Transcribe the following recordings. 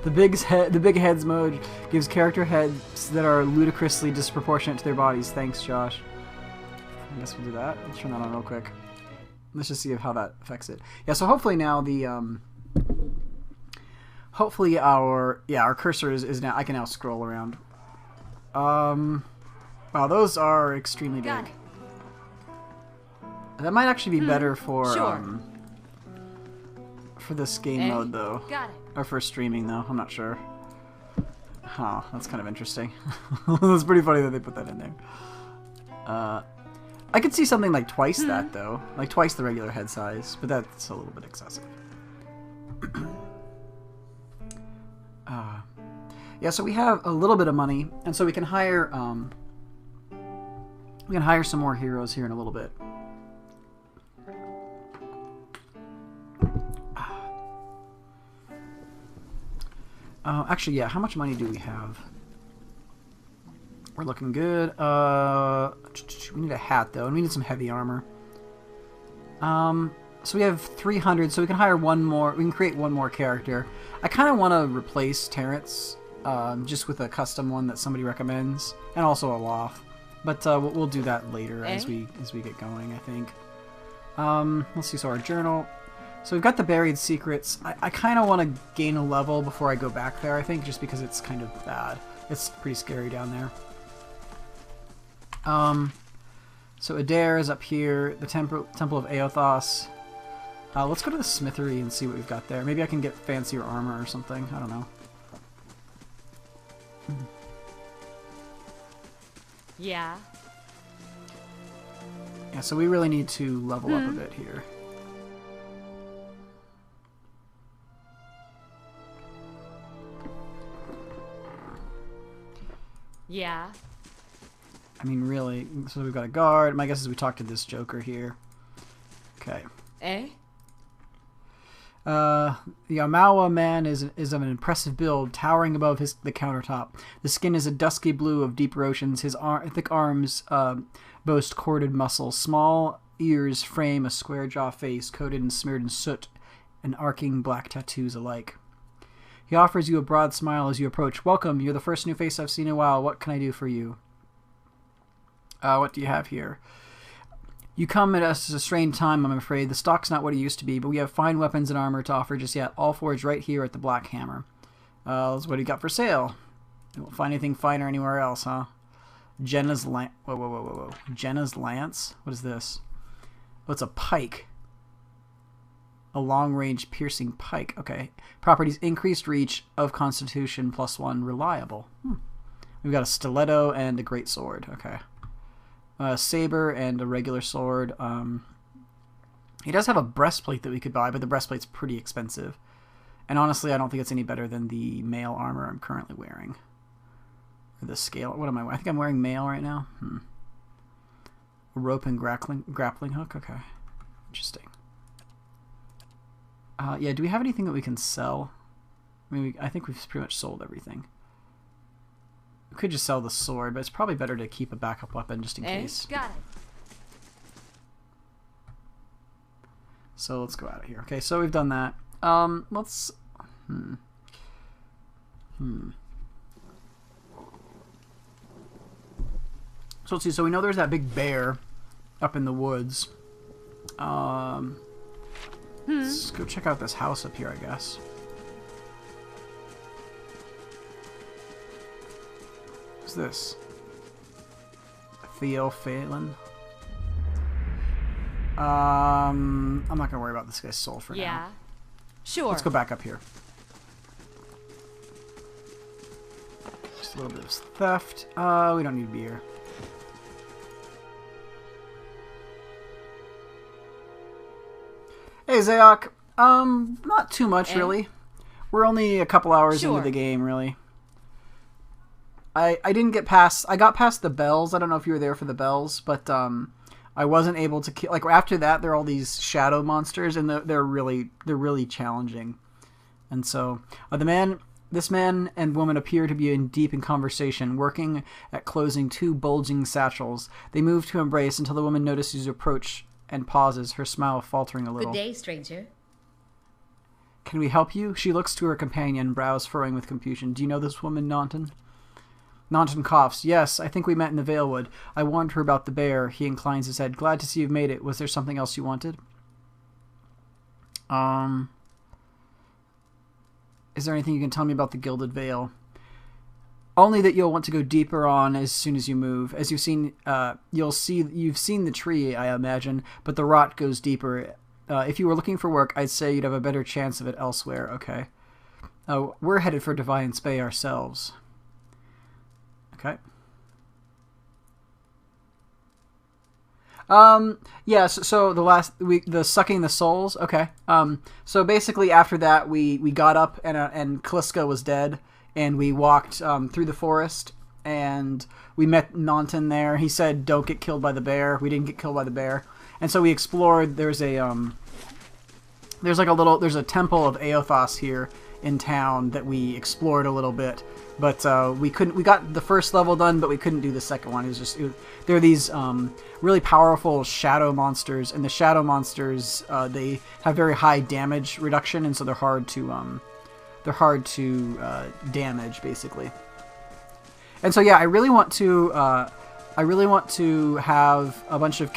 The big heads mode gives character heads that are ludicrously disproportionate to their bodies. Thanks, Josh. I guess we'll do that. Let's turn that on real quick. Let's just see how that affects it. Yeah, so hopefully now the hopefully our cursor is now, I can now scroll around. Wow, those are extremely big. That might actually be better for this game mode though. Got it. Or for streaming though, I'm not sure. Huh, that's kind of interesting. It's pretty funny that they put that in there. I could see something like twice that though, like twice the regular head size, but that's a little bit excessive. Yeah, so we have a little bit of money, and so we can hire some more heroes here in a little bit. Actually, yeah, how much money do we have? We're looking good. We need a hat, though, and we need some heavy armor. So we have 300, so we can hire one more. We can create one more character. I kind of want to replace Terrence, just with a custom one that somebody recommends, and also a loft. But we'll do that later as we get going, I think. Let's see. So our journal. So we've got the buried secrets. I kind of want to gain a level before I go back there, I think, just because it's kind of bad. It's pretty scary down there. So Adair is up here. The Temple of Aothos. Let's go to the smithery and see what we've got there. Maybe I can get fancier armor or something. I don't know. Yeah. Yeah, so we really need to level up a bit here. Yeah. I mean, really. So we've got a guard. My guess is we talk to this Joker here. Okay. The Yamawa man is of an impressive build, towering above the countertop. The skin is a dusky blue of deeper oceans. His thick arms boast corded muscles. Small ears frame a square jaw face coated and smeared in soot and arcing black tattoos alike. He offers you a broad smile as you approach. Welcome, you're the first new face I've seen in a while. What can I do for you? What do you have here? You come at us at a strange time, I'm afraid. The stock's not what it used to be, but we have fine weapons and armor to offer just yet. All forged right here at the Black Hammer. What do you got for sale? You won't find anything finer anywhere else, huh? Jenna's Lance. Whoa. Jenna's Lance? What is this? Oh, it's a pike. A long-range piercing pike. Okay. Properties: increased reach of Constitution +1. Reliable. We've got a stiletto and a great sword. Okay. A saber and a regular sword. He does have a breastplate that we could buy, but the breastplate's pretty expensive. And honestly, I don't think it's any better than the mail armor I'm currently wearing. Or the scale. What am I wearing? I think I'm wearing mail right now. A rope and grappling hook. Okay. Interesting. Yeah, do we have anything that we can sell? I mean, I think we've pretty much sold everything. We could just sell the sword, but it's probably better to keep a backup weapon just in case. Got it. So let's go out of here. Okay, so we've done that. Let's... So let's see. So we know there's that big bear up in the woods. Let's go check out this house up here, I guess. Who's this? Theo Phelan. I'm not gonna worry about this guy's soul for now. Yeah. Sure. Let's go back up here. Just a little bit of theft. We don't need beer. Hey, Zayok. Not too much, really. We're only a couple hours into the game, really. I didn't get past... I got past the bells. I don't know if you were there for the bells, but I wasn't able to kill... Like, after that, there are all these shadow monsters, and they're really challenging. And so, this man and woman appear to be deep in conversation, working at closing two bulging satchels. They move to embrace until the woman notices your approach and pauses, her smile faltering a little. Good day, stranger. Can we help you? She looks to her companion, brows furrowing with confusion. Do you know this woman, Naunton? Naunton coughs. Yes, I think we met in the Valewood. I warned her about the bear. He inclines his head. Glad to see you've made it. Was there something else you wanted? Is there anything you can tell me about the Gilded Vale? Only that you'll want to go deeper on as soon as you move. As you've seen, you've seen the tree, I imagine, but the rot goes deeper. If you were looking for work, I'd say you'd have a better chance of it elsewhere. Okay. We're headed for Defiance Bay ourselves. Okay. Yeah, so the sucking the souls. Okay. So basically after that, we got up and Kaliska was dead. And we walked through the forest, and we met Naunton there. He said, "Don't get killed by the bear." We didn't get killed by the bear, and so we explored. There's a temple of Aothos here in town that we explored a little bit, but we couldn't. We got the first level done, but we couldn't do the second one. There are these really powerful shadow monsters, and the shadow monsters they have very high damage reduction, and so they're hard to damage, basically. And so yeah, I really want to have a bunch of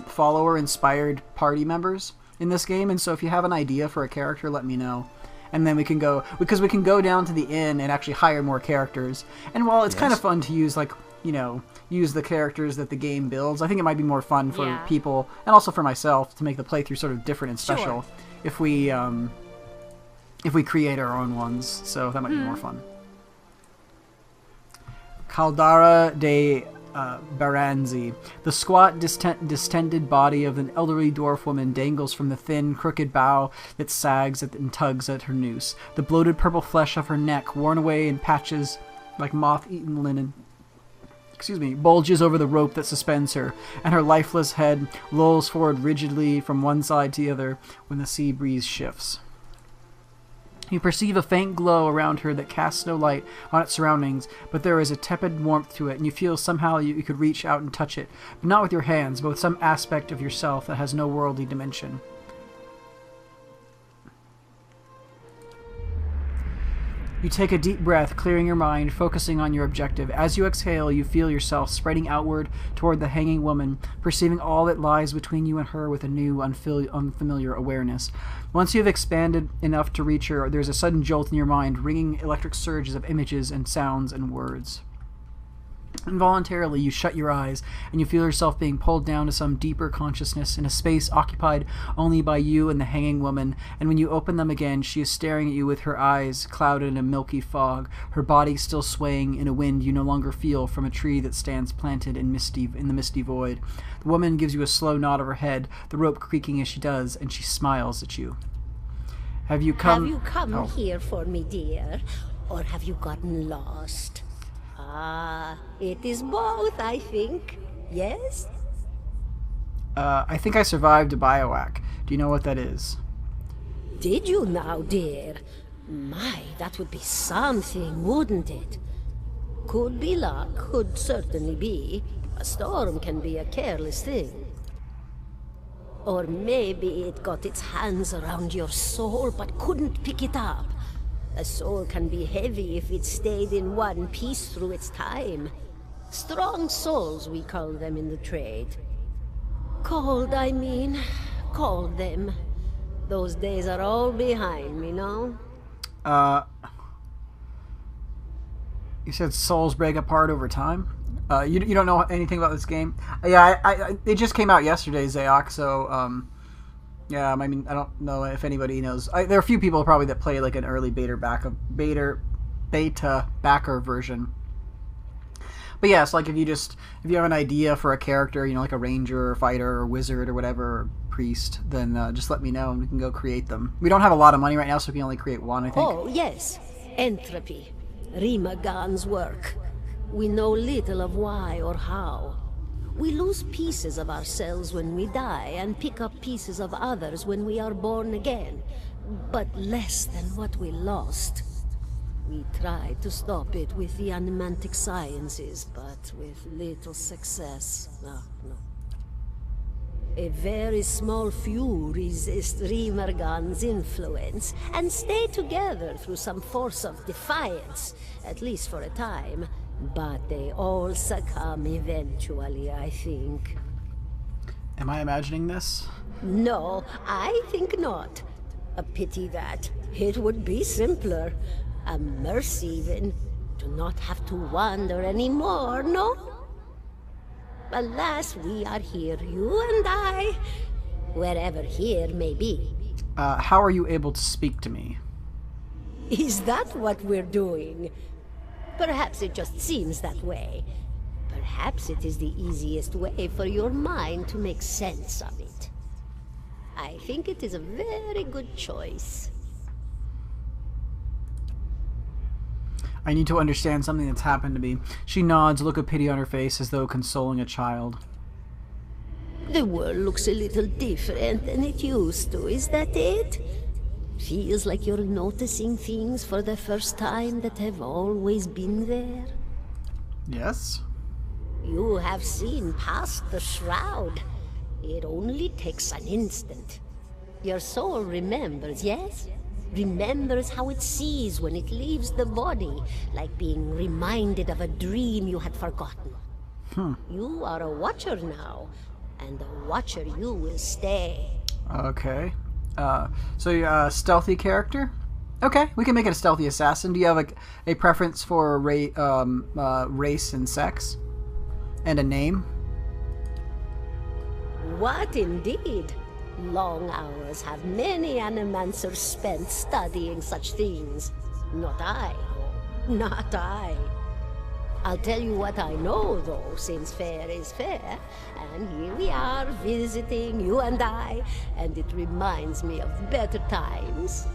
follower inspired party members in this game. And so if you have an idea for a character, let me know, and then we can go down to the inn and actually hire more characters. And while it's kind of fun to use use the characters that the game builds, I think it might be more fun for people and also for myself to make the playthrough sort of different and special if we create our own ones, so that might be more fun. Caldara de Baranzi. The squat, distended body of an elderly dwarf woman dangles from the thin, crooked bough that sags and tugs at her noose. The bloated purple flesh of her neck, worn away in patches like moth-eaten linen, bulges over the rope that suspends her, and her lifeless head lolls forward rigidly from one side to the other when the sea breeze shifts. You perceive a faint glow around her that casts no light on its surroundings, but there is a tepid warmth to it, and you feel somehow you could reach out and touch it, but not with your hands, but with some aspect of yourself that has no worldly dimension. You take a deep breath, clearing your mind, focusing on your objective. As you exhale, you feel yourself spreading outward toward the hanging woman, perceiving all that lies between you and her with a new, unfamiliar awareness. Once you have expanded enough to reach her, there's a sudden jolt in your mind, ringing electric surges of images and sounds and words. Involuntarily, you shut your eyes, and you feel yourself being pulled down to some deeper consciousness in a space occupied only by you and the hanging woman, and when you open them again, she is staring at you with her eyes clouded in a milky fog, her body still swaying in a wind you no longer feel from a tree that stands planted in the misty void. The woman gives you a slow nod of her head, the rope creaking as she does, and she smiles at you. Have you come here for me, dear, or have you gotten lost? It is both, I think. Yes? I think I survived a biohack. Do you know what that is? Did you now, dear? My, that would be something, wouldn't it? Could be luck, could certainly be. A storm can be a careless thing. Or maybe it got its hands around your soul but couldn't pick it up. A soul can be heavy if it stayed in one piece through its time. Strong souls, we call them in the trade. Cold, I mean. Called them. Those days are all behind me, no? You said souls break apart over time? You don't know anything about this game? Yeah, it just came out yesterday, Zayok, so, yeah, I mean, I don't know if anybody knows. There are a few people probably that play like an early beta backer version. But yeah, it's like if you have an idea for a character, like a ranger or fighter or wizard or whatever, or priest, then just let me know and we can go create them. We don't have a lot of money right now, so we can only create one, I think. Oh, yes. Entropy. Rimagan's work. We know little of why or how. We lose pieces of ourselves when we die, and pick up pieces of others when we are born again. But less than what we lost. We tried to stop it with the animantic sciences, but with little success. No. A very small few resist Rimergan's influence and stay together through some force of defiance, at least for a time. But they all succumb eventually, I think. Am I imagining this? No, I think not. A pity that. It would be simpler. A mercy even. To not have to wander anymore, no? Alas, we are here, you and I. Wherever here may be. How are you able to speak to me? Is that what we're doing? Perhaps it just seems that way. Perhaps it is the easiest way for your mind to make sense of it. I think it is a very good choice. I need to understand something that's happened to me. She nods, a look of pity on her face as though consoling a child. The world looks a little different than it used to, is that it? Feels like you're noticing things for the first time that have always been there. Yes? You have seen past the shroud. It only takes an instant. Your soul remembers, yes? Remembers how it sees when it leaves the body, like being reminded of a dream you had forgotten. You are a watcher now, and a watcher you will stay. Okay. So you're a stealthy character? Okay, we can make it a stealthy assassin. Do you have a preference for race and sex? And a name? What indeed? Long hours have many animancers spent studying such things. Not I, though. Not I. I'll tell you what I know, though, since fair is fair. And here we are, visiting, you and I, and it reminds me of better times.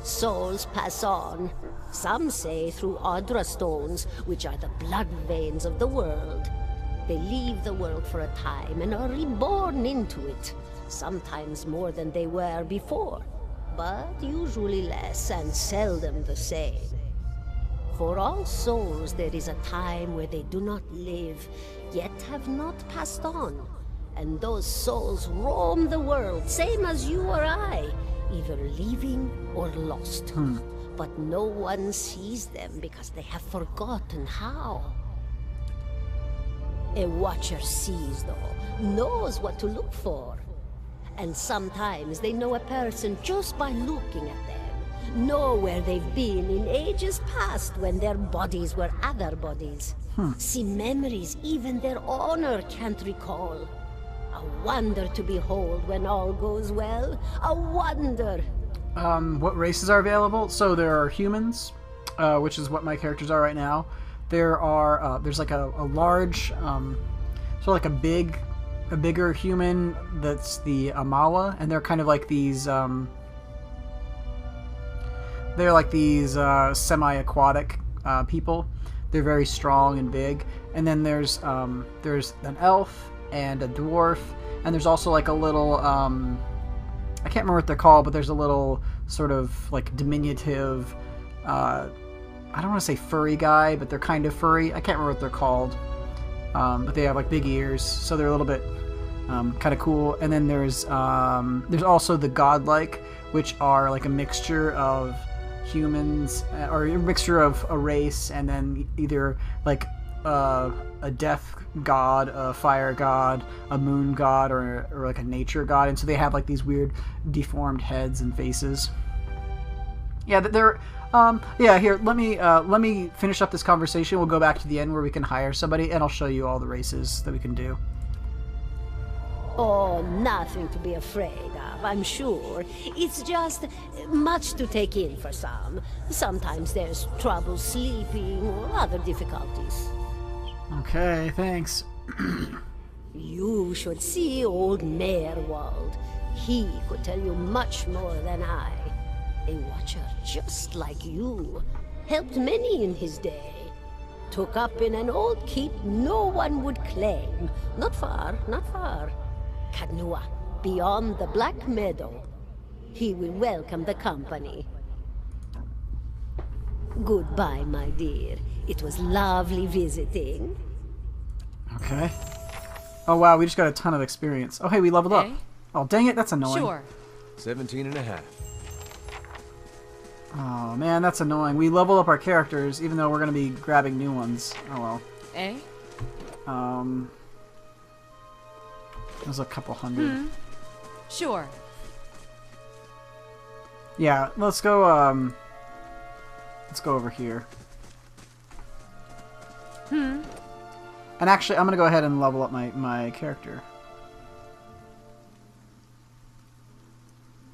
Souls pass on. Some say through Audra stones, which are the blood veins of the world. They leave the world for a time and are reborn into it, sometimes more than they were before, but usually less and seldom the same. For all souls there is a time where they do not live, yet have not passed on, and those souls roam the world, same as you or I, either living or lost. But no one sees them because they have forgotten how. A watcher sees, though, knows what to look for. And sometimes they know a person just by looking at them, know where they've been in ages past when their bodies were other bodies. See memories even their owner can't recall. A wonder to behold when all goes well. A wonder! What races are available? So there are humans, which is what my characters are right now. There are there's like a large, sort of like a bigger human that's the Amawa, and they're kind of like these semi-aquatic people. They're very strong and big. And then there's an elf and a dwarf, and there's also like a little I can't remember what they're called, but there's a little sort of like diminutive, I don't want to say furry guy, but they're kind of furry. I can't remember what they're called, but they have like big ears, so they're a little bit kind of cool. And then there's also the godlike, which are like a mixture of humans or a mixture of a race, and then either like a death god, a fire god, a moon god, or like a nature god. And so they have like these weird deformed heads and faces. Yeah, they're here, let me finish up this conversation. We'll go back to the end where we can hire somebody, and I'll show you all the races that we can do. Oh, nothing to be afraid of, I'm sure. It's just much to take in for some. Sometimes there's trouble sleeping or other difficulties. Okay, thanks. You should see old Merwald. He could tell you much more than I. A watcher just like you. Helped many in his day. Took up in an old keep no one would claim. Not far, not far. Kadnua, beyond the Black Meadow. He will welcome the company. Goodbye, my dear. It was lovely visiting. Okay. Oh wow, we just got a ton of experience. Oh hey, we leveled up. Eh? Oh dang it, that's annoying. Sure. 17 and a half. Oh man, that's annoying. We leveled up our characters, even though we're gonna be grabbing new ones. Oh well. Eh? There's a couple hundred. Sure. Yeah, let's go over here. And actually, I'm gonna go ahead and level up my character.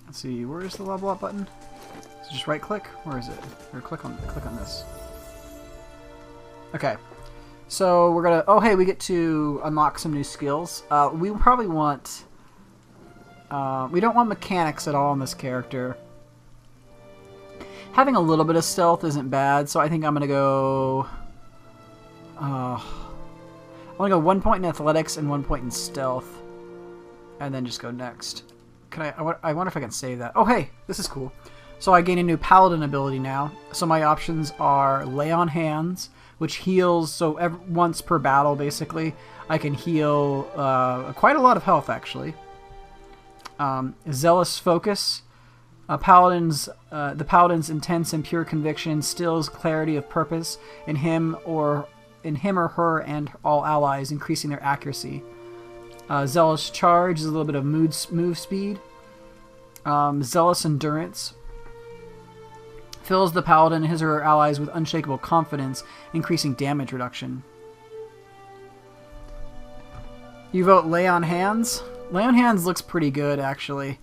Let's see, where is the level up button? So just right click? Where is it? Or click on this. Okay. So we're gonna hey, we get to unlock some new skills. We probably want we don't want mechanics at all in this character. Having a little bit of stealth isn't bad, so I think I'm gonna go I'm gonna go 1 point in athletics and 1 point in stealth. And then just go next. I wonder if I can save that. Oh hey, this is cool. So I gain a new paladin ability now. So my options are Lay on Hands, which heals, so once per battle basically, I can heal quite a lot of health actually. Zealous Focus. The paladin's intense and pure conviction instills clarity of purpose in him or her and all allies, increasing their accuracy. Zealous Charge is a little bit of move speed. Zealous Endurance fills the paladin and his or her allies with unshakable confidence, increasing damage reduction. You vote Lay on Hands. Lay on Hands looks pretty good, actually.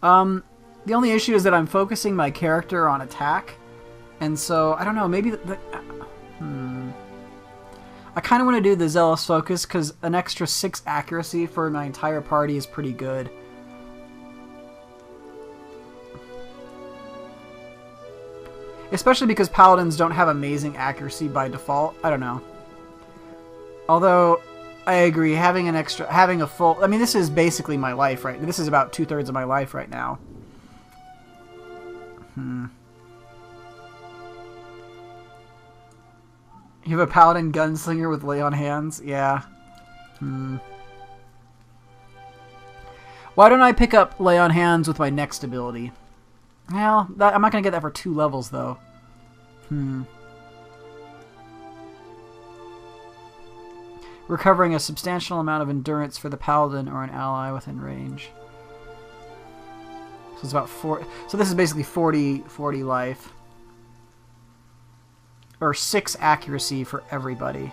The only issue is that I'm focusing my character on attack, and so I don't know. Maybe I kind of want to do the Zealous Focus because an extra 6 accuracy for my entire party is pretty good. Especially because paladins don't have amazing accuracy by default. I don't know. Although, I agree, having a full... I mean, this is basically my life, right? This is about 2/3 of my life right now. You have a paladin gunslinger with Lay on Hands? Yeah. Why don't I pick up Lay on Hands with my next ability? Well, I'm not going to get that for 2 levels, though. Recovering a substantial amount of endurance for the paladin or an ally within range. So it's about 4. So this is basically 40 life. Or 6 accuracy for everybody.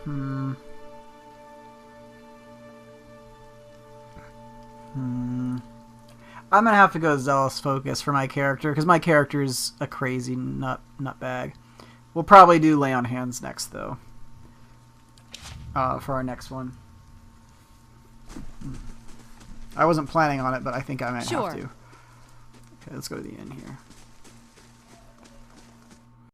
I'm gonna have to go Zealous Focus for my character, because my character is a crazy nutbag. We'll probably do Lay on Hands next, though. For our next one. I wasn't planning on it, but I think I might have to. Okay, let's go to the end here.